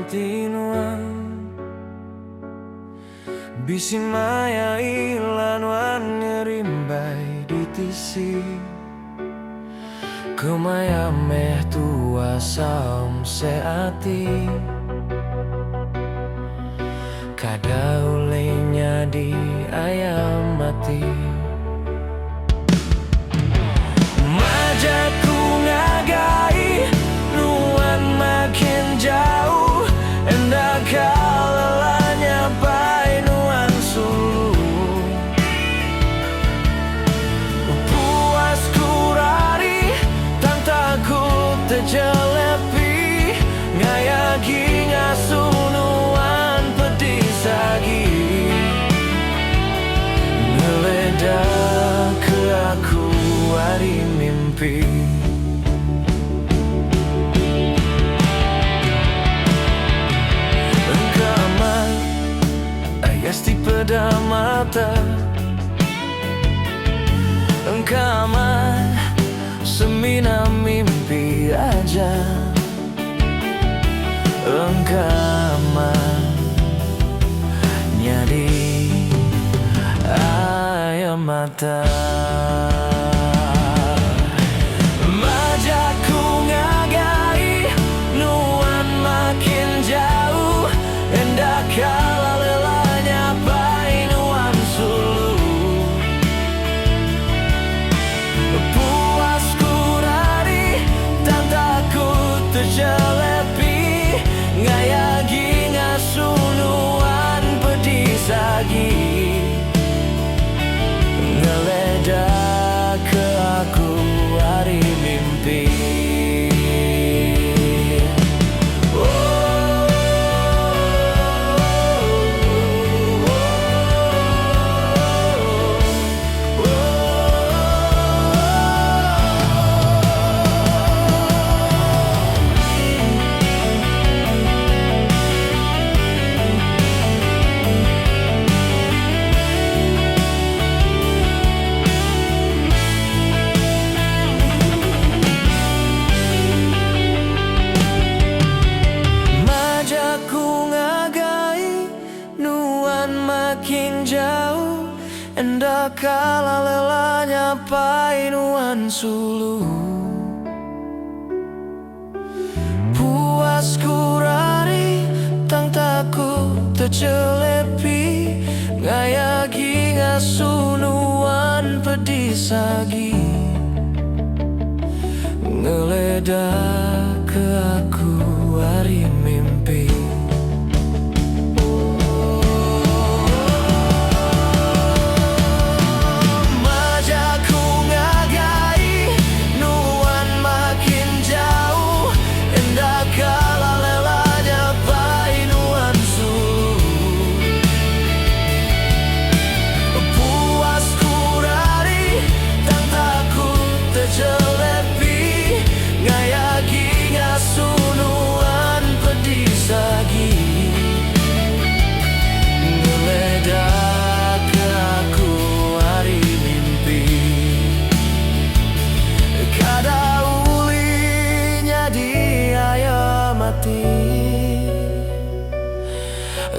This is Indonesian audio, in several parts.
tinuan bisi maya ilan wan ngerimbai di tisi kemaya meh tua saum seati kada ulenya di ayam mati majaku ngagai nuan makin jauh endah kalalanya pai nuan sulu puas kurari tang takut terjelepi ngayagi ngasuh nuan pedih sagi ngeledah ke aku hari mimpi engkaman ayas di peda mata engkaman semina mimpi aja engkaman nyadi ayam mata majaku ngagai nuan makin jauh endah kala lelanya pai nuan sulu puas kurari tak takut terjelepi ngayagi ngasuh nuan pedih sagi ngeledah ke aku hari mimpi makin jauh endah kala lelanya pai nuan sulu puas kurari tang takut terjelepi ngayagi ngasuh nuan pedih sagi ngeledah ke aku hari mimpi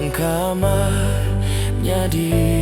engkamar nyadi